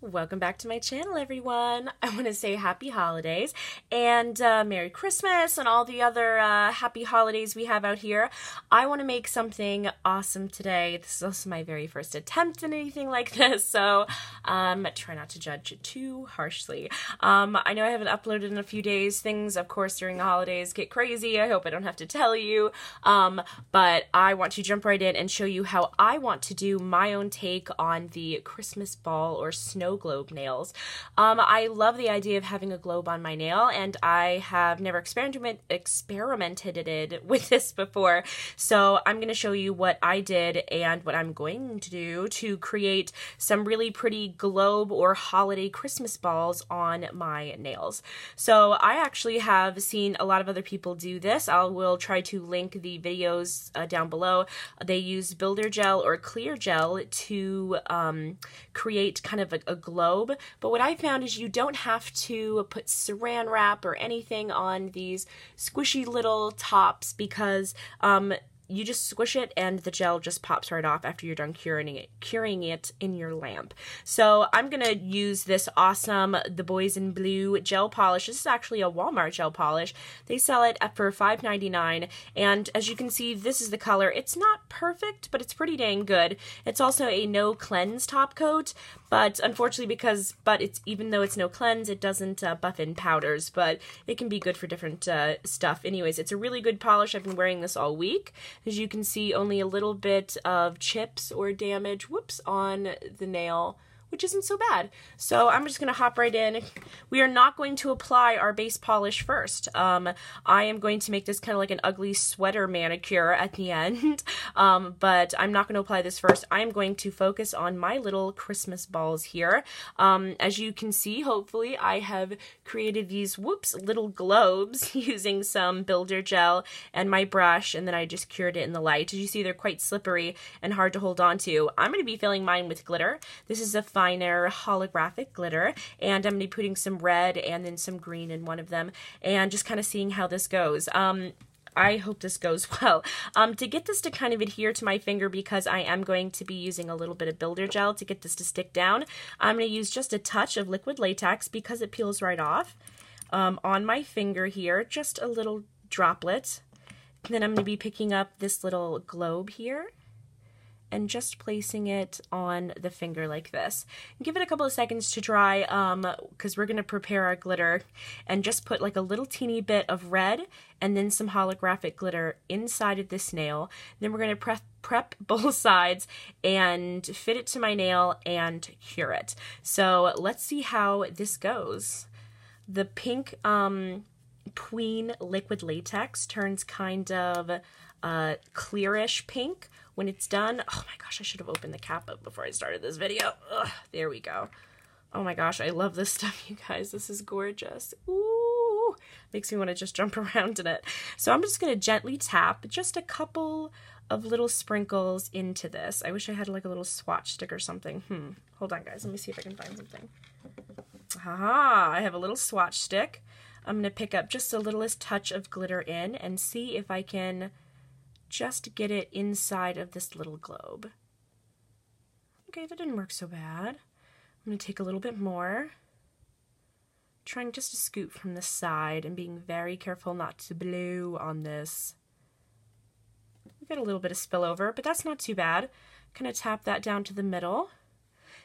Welcome back to my channel, everyone. I want to say happy holidays and Merry Christmas and all the other happy holidays we have out here. I want to make something awesome today. This is also my very first attempt at anything like this, so try not to judge it too harshly. I know I haven't uploaded in a few days. Things, of course, during the holidays get crazy. I hope I don't have to tell you, but I want to jump right in and show you how I want to do my own take on the Christmas ball or snow globe nails. I love the idea of having a globe on my nail, and I have never experimented with this before, so I'm going to show you what I did and what I'm going to do to create some really pretty globe or holiday Christmas balls on my nails. So I actually have seen a lot of other people do this. I will try to link the videos down below. They use builder gel or clear gel to create kind of a globe, but what I found is you don't have to put saran wrap or anything on these squishy little tops because you just squish it and the gel just pops right off after you're done curing it in your lamp. So I'm gonna use this awesome The Boys in Blue gel polish. This is actually a Walmart gel polish. They sell it for $5.99, and as you can see, this is the color. It's not perfect, but it's pretty dang good. It's also a no cleanse top coat, but unfortunately even though it's no cleanse, it doesn't buff in powders, but it can be good for different stuff. Anyways, it's a really good polish. I've been wearing this all week. As you can see, only a little bit of chips or damage, on the nail, which isn't so bad. So I'm just going to hop right in. We are not going to apply our base polish first. I am going to make this kind of like an ugly sweater manicure at the end, but I'm not going to apply this first. I am going to focus on my little Christmas balls here. As you can see, hopefully, I have created these, little globes using some builder gel and my brush, and then I just cured it in the light. As you see, they're quite slippery and hard to hold on to. I'm going to be filling mine with glitter. This is a finer holographic glitter, and I'm going to be putting some red and then some green in one of them and just kind of seeing how this goes. I hope this goes well. To get this to kind of adhere to my finger, because I am going to be using a little bit of builder gel to get this to stick down, I'm going to use just a touch of liquid latex because it peels right off on my finger here, just a little droplet. And then I'm going to be picking up this little globe here and just placing it on the finger like this. Give it a couple of seconds to dry because we're going to prepare our glitter, and just put like a little teeny bit of red and then some holographic glitter inside of this nail. Then we're going to prep both sides and fit it to my nail and cure it. So let's see how this goes. The pink Queen liquid latex turns kind of clearish pink when it's done. Oh my gosh, I should have opened the cap up before I started this video. Ugh, there we go. Oh my gosh, I love this stuff, you guys. This is gorgeous. Ooh, makes me want to just jump around in it. So I'm just going to gently tap just a couple of little sprinkles into this. I wish I had like a little swatch stick or something. Hold on, guys. Let me see if I can find something. Aha, I have a little swatch stick. I'm going to pick up just the littlest touch of glitter in and see if I can just get it inside of this little globe. Okay, that didn't work so bad. I'm going to take a little bit more, trying just to scoop from the side and being very careful not to blow on this. We got a little bit of spillover, but that's not too bad. I'm going to tap that down to the middle,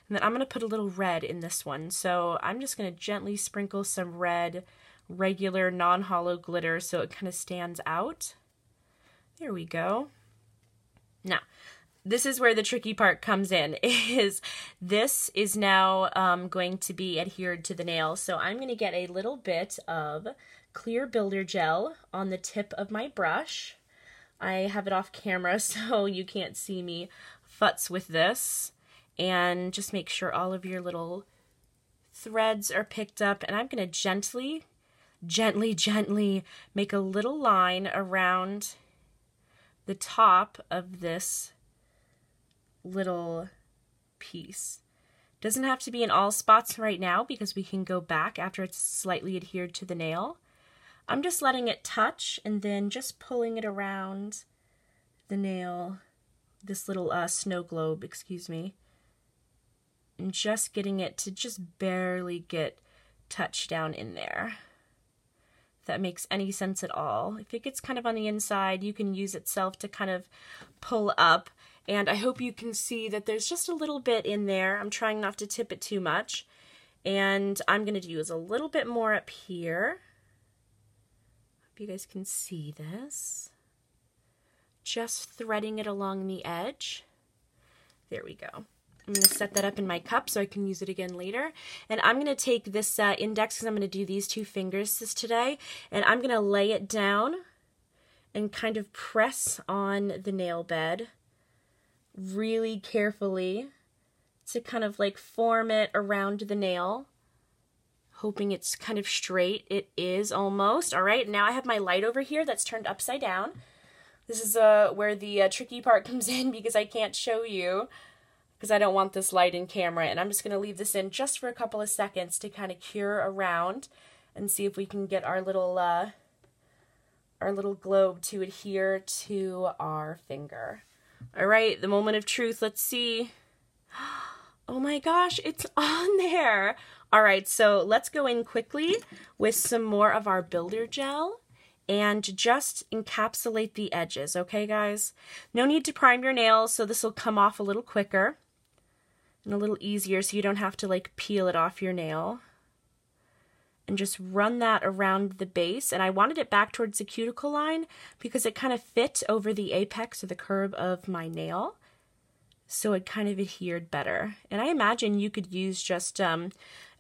and then I'm going to put a little red in this one. So I'm just going to gently sprinkle some red, regular non-hollow glitter so it kind of stands out. There we go. Now, this is where the tricky part comes in, this is now going to be adhered to the nail. So I'm going to get a little bit of clear builder gel on the tip of my brush. I have it off camera so you can't see me futz with this. And just make sure all of your little threads are picked up. And I'm going to gently make a little line around the top of this little piece. Doesn't have to be in all spots right now because we can go back after it's slightly adhered to the nail. I'm just letting it touch and then just pulling it around the nail, this little snow globe, excuse me. and just getting it to just barely get touched down in there. If that makes any sense at all. If it gets kind of on the inside, you can use itself to kind of pull up. And I hope you can see that there's just a little bit in there. I'm trying not to tip it too much. And I'm going to use a little bit more up here. Hope you guys can see this. Just threading it along the edge. There we go. I'm going to set that up in my cup so I can use it again later. And I'm going to take this index, because I'm going to do these two fingers today, and I'm going to lay it down and kind of press on the nail bed really carefully to kind of like form it around the nail, hoping it's kind of straight. It is almost. All right, now I have my light over here that's turned upside down. This is where the tricky part comes in, because I can't show you, because I don't want this light in camera. And I'm just going to leave this in just for a couple of seconds to kind of cure around and see if we can get our little globe to adhere to our finger. All right, the moment of truth. Let's see. Oh my gosh, it's on there. All right, so let's go in quickly with some more of our builder gel and just encapsulate the edges, okay guys? No need to prime your nails, so this will come off a little quicker and a little easier, so you don't have to like peel it off your nail. And just run that around the base. And I wanted it back towards the cuticle line because it kind of fit over the apex or the curve of my nail, so it kind of adhered better. And I imagine you could use just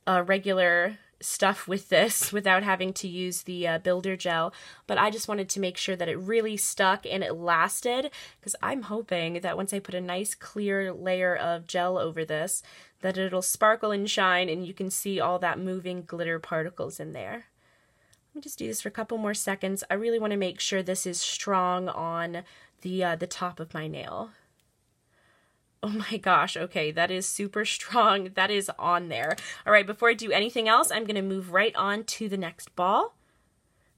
regular stuff with this without having to use the builder gel, but I just wanted to make sure that it really stuck and it lasted, because I'm hoping that once I put a nice clear layer of gel over this, that it'll sparkle and shine and you can see all that moving glitter particles in there. Let me just do this for a couple more seconds. I really want to make sure this is strong on the top of my nail. Oh my gosh, okay, that is super strong. That is on there. All right, before I do anything else, I'm going to move right on to the next ball.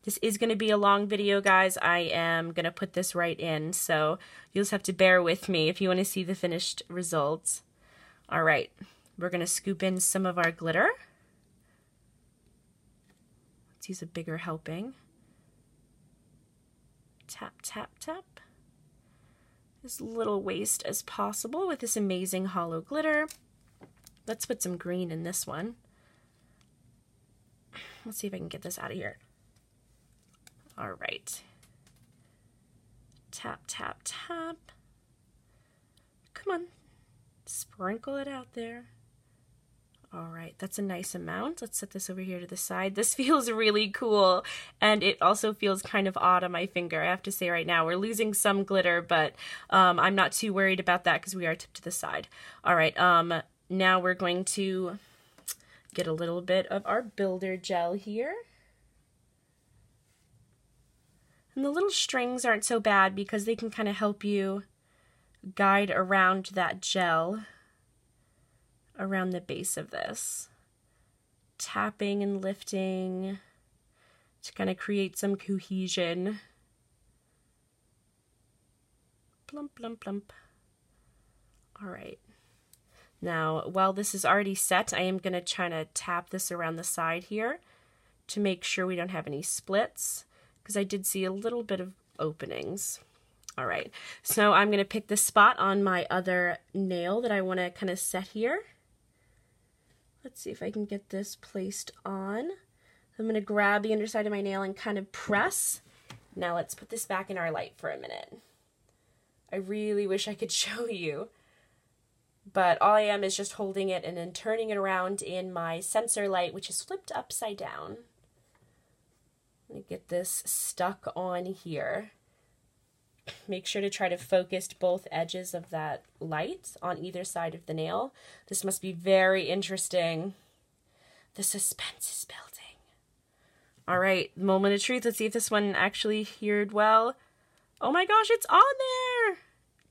This is going to be a long video, guys. I am going to put this right in, so you'll just have to bear with me if you want to see the finished results. All right, we're going to scoop in some of our glitter. Let's use a bigger helping. Tap, tap, tap. As little waste as possible with this amazing hollow glitter. Let's put some green in this one. Let's see if I can get this out of here. All right. Tap, tap, tap. Come on. Sprinkle it out there. All right, that's a nice amount. Let's set this over here to the side. This feels really cool, and it also feels kind of odd on my finger. I have to say right now, we're losing some glitter, but I'm not too worried about that because we are tipped to the side. All right, now we're going to get a little bit of our builder gel here. And the little strings aren't so bad because they can kind of help you guide around that gel around the base of this, tapping and lifting to kind of create some cohesion. Plump, plump, plump. All right. Now, while this is already set, I am going to try to tap this around the side here to make sure we don't have any splits, because I did see a little bit of openings. All right, so I'm going to pick the spot on my other nail that I want to kind of set here. Let's see if I can get this placed on. I'm going to grab the underside of my nail and kind of press. Now let's put this back in our light for a minute. I really wish I could show you, but all I am is just holding it and then turning it around in my sensor light, which is flipped upside down. Let me get this stuck on here. Make sure to try to focus both edges of that light on either side of the nail. This must be very interesting. The suspense is building. All right, moment of truth. Let's see if this one actually adhered well. Oh my gosh, it's on there.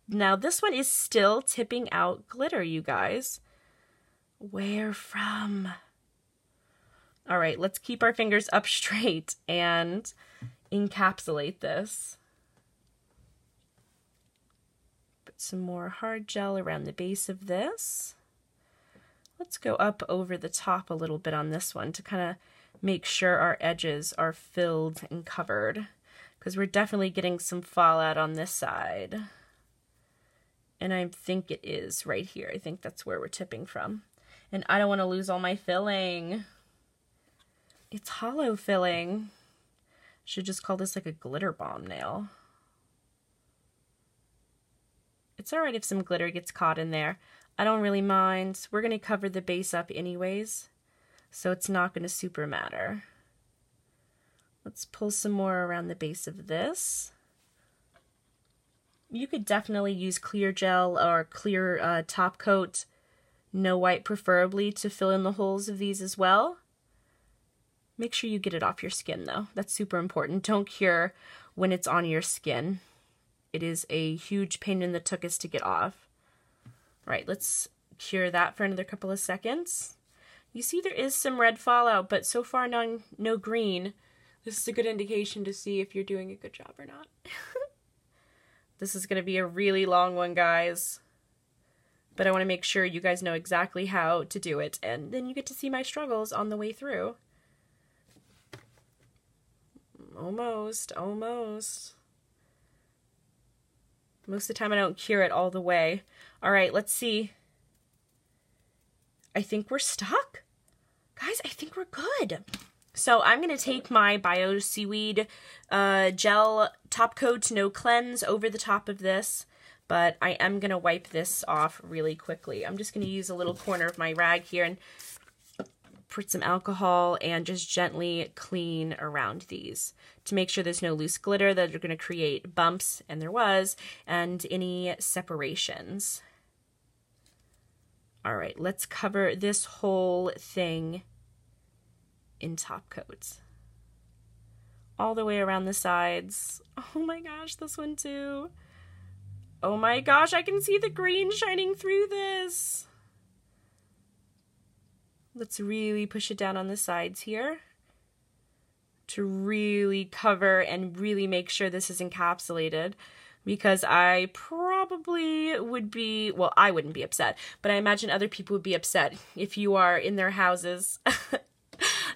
Now this one is still tipping out glitter, you guys. Where from? All right, let's keep our fingers up straight and encapsulate this. Put some more hard gel around the base of this. Let's go up over the top a little bit on this one to kind of make sure our edges are filled and covered, because we're definitely getting some fallout on this side. And I think it is right here. I think that's where we're tipping from. And I don't want to lose all my filling. It's hollow filling. Should just call this like a glitter bomb nail. It's alright if some glitter gets caught in there. I don't really mind. We're going to cover the base up anyways, so it's not going to super matter. Let's pull some more around the base of this. You could definitely use clear gel or clear top coat, no white preferably, to fill in the holes of these as well. Make sure you get it off your skin though. That's super important. Don't cure when it's on your skin. It is a huge pain in the tuchus to get off. Right, let's cure that for another couple of seconds. You see there is some red fallout, but so far no green. This is a good indication to see if you're doing a good job or not. This is going to be a really long one, guys. But I want to make sure you guys know exactly how to do it, and then you get to see my struggles on the way through. Almost, almost. Most of the time I don't cure it all the way. All right, let's see. I think we're stuck. Guys, I think we're good. So I'm going to take my Bio Seaweed Gel Top Coat No Cleanse over the top of this, but I am going to wipe this off really quickly. I'm just going to use a little corner of my rag here and put some alcohol and just gently clean around these to make sure there's no loose glitter that are going to create bumps, and there was, and any separations. All right, let's cover this whole thing in top coats. All the way around the sides. Oh my gosh, this one too. Oh my gosh, I can see the green shining through this. Let's really push it down on the sides here to really cover and really make sure this is encapsulated, because I probably would be, well, I wouldn't be upset, but I imagine other people would be upset if you are in their houses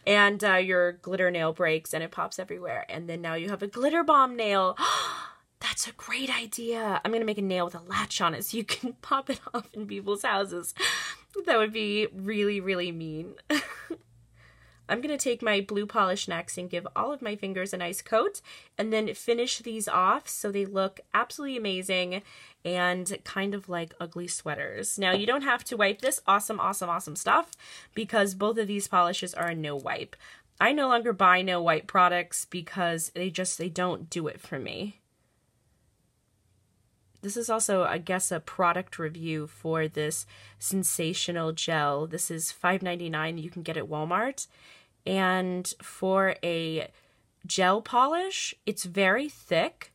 and your glitter nail breaks and it pops everywhere, and then now you have a glitter bomb nail. That's a great idea. I'm going to make a nail with a latch on it so you can pop it off in people's houses. That would be really, really mean. I'm going to take my blue polish next and give all of my fingers a nice coat, and then finish these off so they look absolutely amazing and kind of like ugly sweaters. Now, you don't have to wipe this awesome, awesome, awesome stuff, because both of these polishes are a no wipe. I no longer buy no wipe products because they don't do it for me. This is also, I guess, a product review for this sensational gel. This is $5.99. You can get it at Walmart. And for a gel polish, it's very thick,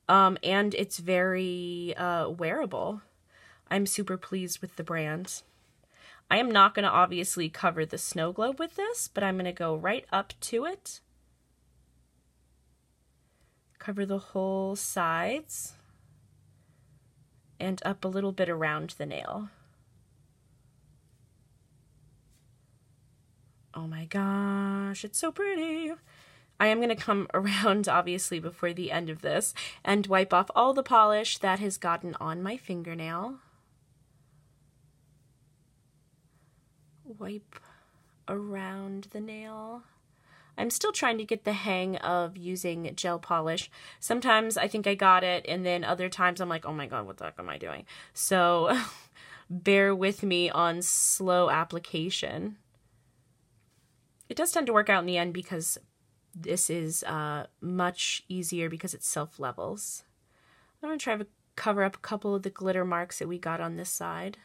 and it's very wearable. I'm super pleased with the brand. I am not going to obviously cover the snow globe with this, but I'm going to go right up to it. Cover the whole sides. And up a little bit around the nail. Oh my gosh, it's so pretty. I am going to come around, obviously, before the end of this and wipe off all the polish that has gotten on my fingernail. Wipe around the nail. I'm still trying to get the hang of using gel polish. Sometimes I think I got it, and then other times I'm like, oh my god, what the heck am I doing? So bear with me on slow application. It does tend to work out in the end because this is much easier because it self-levels. I'm going to try to cover up a couple of the glitter marks that we got on this side.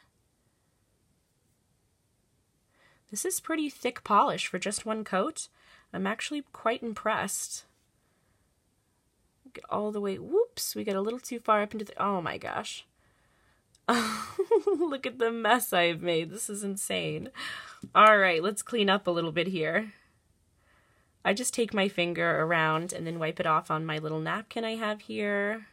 This is pretty thick polish for just one coat. I'm actually quite impressed. Get all the way, whoops, we got a little too far up into the, oh my gosh. Look at the mess I've made. This is insane. All right, let's clean up a little bit here. I just take my finger around and then wipe it off on my little napkin I have here.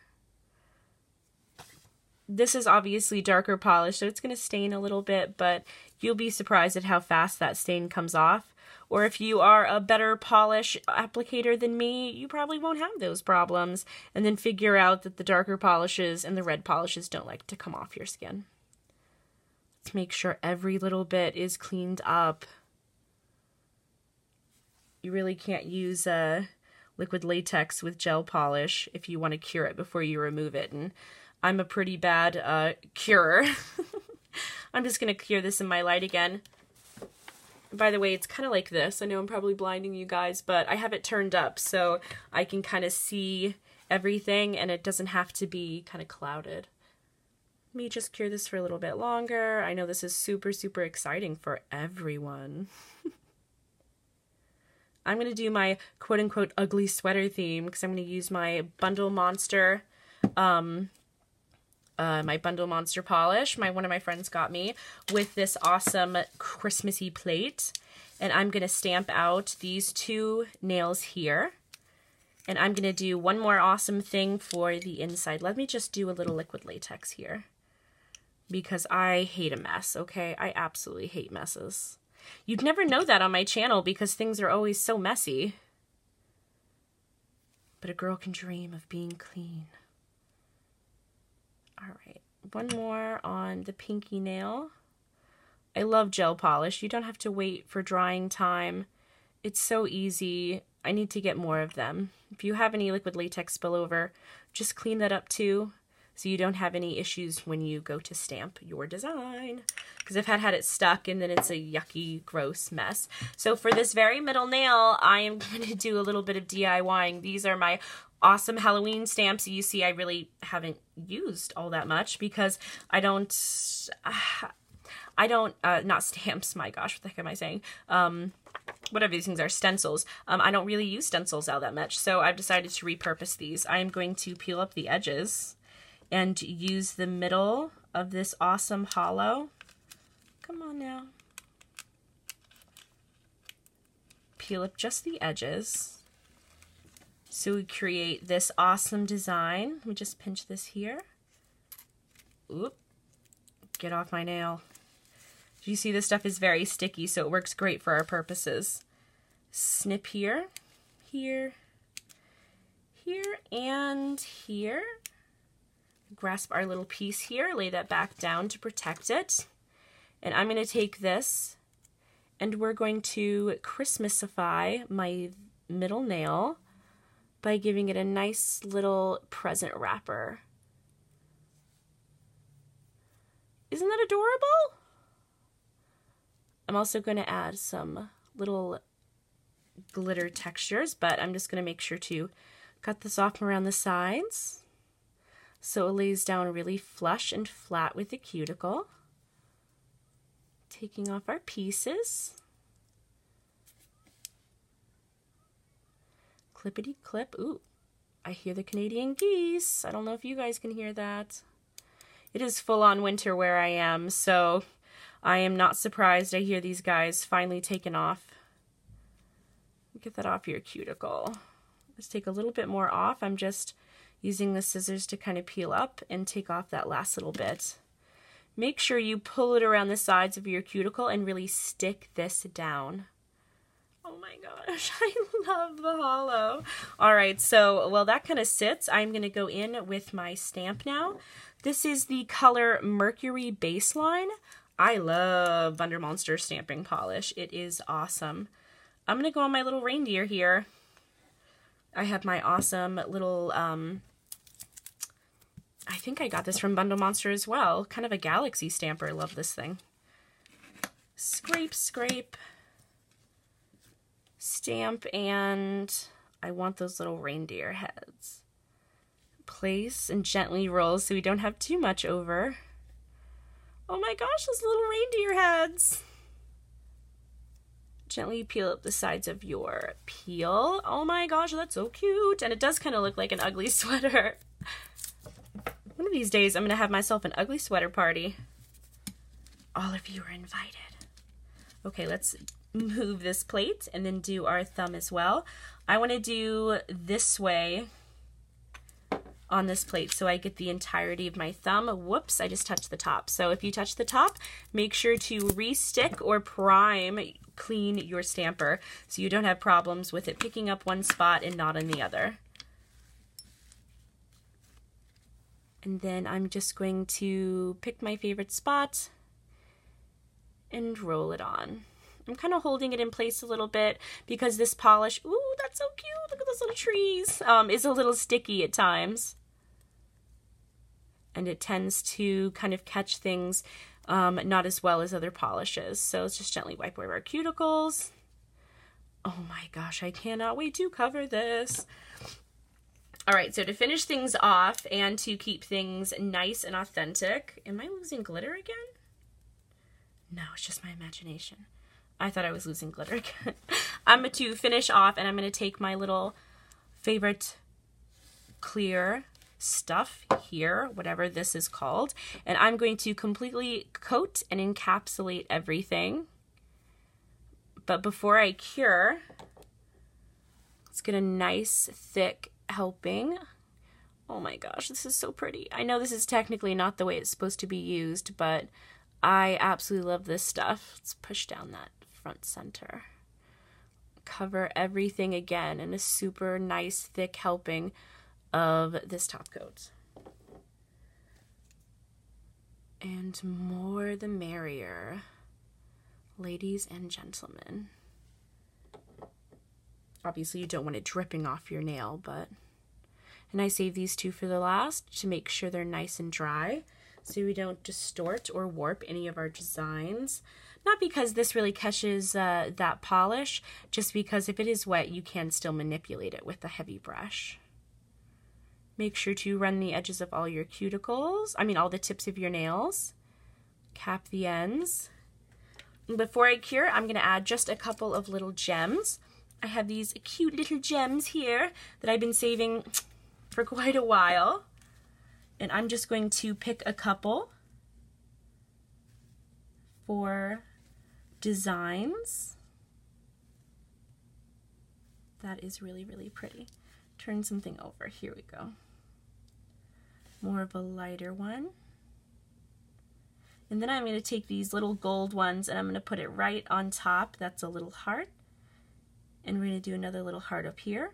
This is obviously darker polish, so it's going to stain a little bit, but you'll be surprised at how fast that stain comes off. Or if you are a better polish applicator than me, you probably won't have those problems. And then figure out that the darker polishes and the red polishes don't like to come off your skin. Let's make sure every little bit is cleaned up. You really can't use liquid latex with gel polish if you want to cure it before you remove it. And I'm a pretty bad curer. I'm just going to cure this in my light again. By the way, it's kind of like this. I know I'm probably blinding you guys, but I have it turned up so I can kind of see everything and it doesn't have to be kind of clouded. Let me just cure this for a little bit longer. I know this is super, super exciting for everyone. I'm going to do my quote-unquote ugly sweater theme because I'm going to use my Bundle Monster polish one of my friends got me with this awesome Christmassy plate. And I'm going to stamp out these two nails here. And I'm going to do one more awesome thing for the inside. Let me just do a little liquid latex here. Because I hate a mess, okay? I absolutely hate messes. You'd never know that on my channel because things are always so messy. But a girl can dream of being clean. All right, one more on the pinky nail. I love gel polish. You don't have to wait for drying time. It's so easy. I need to get more of them. If you have any liquid latex spillover, just clean that up too so you don't have any issues when you go to stamp your design. Because I've had it stuck and then it's a yucky, gross mess. So for this very middle nail, I am going to do a little bit of DIYing. These are my awesome Halloween stamps. You see, I really haven't used all that much because not stamps, my gosh, what the heck am I saying? Whatever these things are, stencils. I don't really use stencils all that much, so I've decided to repurpose these. I am going to peel up the edges and use the middle of this awesome hollow. Come on now. Peel up just the edges. So we create this awesome design. Let me just pinch this here. Oop. Get off my nail. You see this stuff is very sticky, so it works great for our purposes. Snip here, here, here, and here. Grasp our little piece here, lay that back down to protect it. And I'm going to take this and we're going to Christmasify my middle nail by giving it a nice little present wrapper. Isn't that adorable? I'm also going to add some little glitter textures, but I'm just going to make sure to cut this off around the sides so it lays down really flush and flat with the cuticle. Taking off our pieces. Clippity clip. Ooh, I hear the Canadian geese. I don't know if you guys can hear that. It is full on winter where I am, so I am not surprised I hear these guys finally taking off. Get that off your cuticle. Let's take a little bit more off. I'm just using the scissors to kind of peel up and take off that last little bit. Make sure you pull it around the sides of your cuticle and really stick this down. Oh my gosh, I love the hollow. All right, so while that kind of sits, I'm going to go in with my stamp now. This is the color Mercury Baseline. I love Bundle Monster stamping polish. It is awesome. I'm going to go on my little reindeer here. I have my awesome little, I think I got this from Bundle Monster as well. Kind of a galaxy stamper. Love this thing. Scrape, scrape. Stamp, and I want those little reindeer heads. Place and gently roll so we don't have too much over. Oh my gosh, those little reindeer heads. Gently peel up the sides of your peel. Oh my gosh, that's so cute. And it does kind of look like an ugly sweater. One of these days, I'm going to have myself an ugly sweater party. All of you are invited. Okay, let's move this plate and then do our thumb as well. I want to do this way on this plate so I get the entirety of my thumb. Whoops, I just touched the top. So if you touch the top, make sure to re-stick or prime clean your stamper so you don't have problems with it picking up one spot and not on the other. And then I'm just going to pick my favorite spot and roll it on. I'm kind of holding it in place a little bit because this polish, ooh, that's so cute, look at those little trees, is a little sticky at times. And it tends to kind of catch things not as well as other polishes. So let's just gently wipe away our cuticles. Oh my gosh, I cannot wait to cover this. All right, so to finish things off and to keep things nice and authentic, am I losing glitter again? No, it's just my imagination. I thought I was losing glitter again. I'm going to finish off and I'm going to take my little favorite clear stuff here, whatever this is called, and I'm going to completely coat and encapsulate everything. But before I cure, let's get a nice thick helping. Oh my gosh, this is so pretty. I know this is technically not the way it's supposed to be used, but I absolutely love this stuff. Let's push down that front center. Cover everything again in a super nice thick helping of this top coat. And more the merrier, ladies and gentlemen. Obviously you don't want it dripping off your nail, but, and I save these two for the last to make sure they're nice and dry so we don't distort or warp any of our designs. Not because this really catches that polish, just because if it is wet, you can still manipulate it with a heavy brush. Make sure to run the edges of all your cuticles, all the tips of your nails. Cap the ends. Before I cure, I'm going to add just a couple of little gems. I have these cute little gems here that I've been saving for quite a while. And I'm just going to pick a couple for designs. That is really, really pretty. Turn something over. Here we go. More of a lighter one. And then I'm going to take these little gold ones and I'm going to put it right on top. That's a little heart. And we're going to do another little heart up here.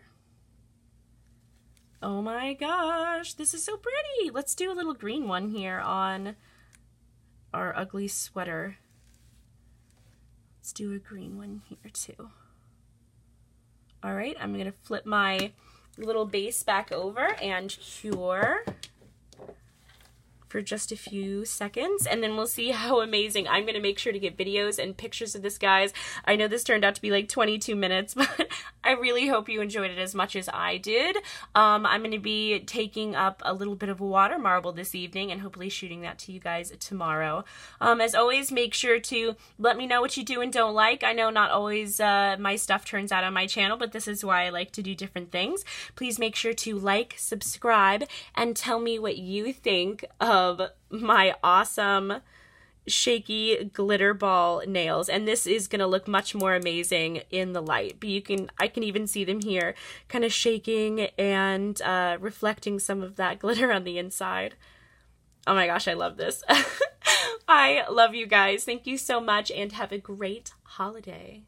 Oh my gosh, this is so pretty. Let's do a little green one here on our ugly sweater. Let's do a green one here too. All right, I'm going to flip my little base back over and cure for just a few seconds, and then we'll see how amazing. I'm going to make sure to get videos and pictures of this, guys. I know this turned out to be like 22 minutes, but I really hope you enjoyed it as much as I did. I'm going to be taking up a little bit of water marble this evening and hopefully shooting that to you guys tomorrow. As always, make sure to let me know what you do and don't like. I know not always my stuff turns out on my channel, but this is why I like to do different things. Please make sure to like, subscribe, and tell me what you think of my awesome shaky glitter ball nails. And this is gonna look much more amazing in the light, but I can even see them here kind of shaking and reflecting some of that glitter on the inside. Oh my gosh, I love this. I love you guys. Thank you so much and have a great holiday.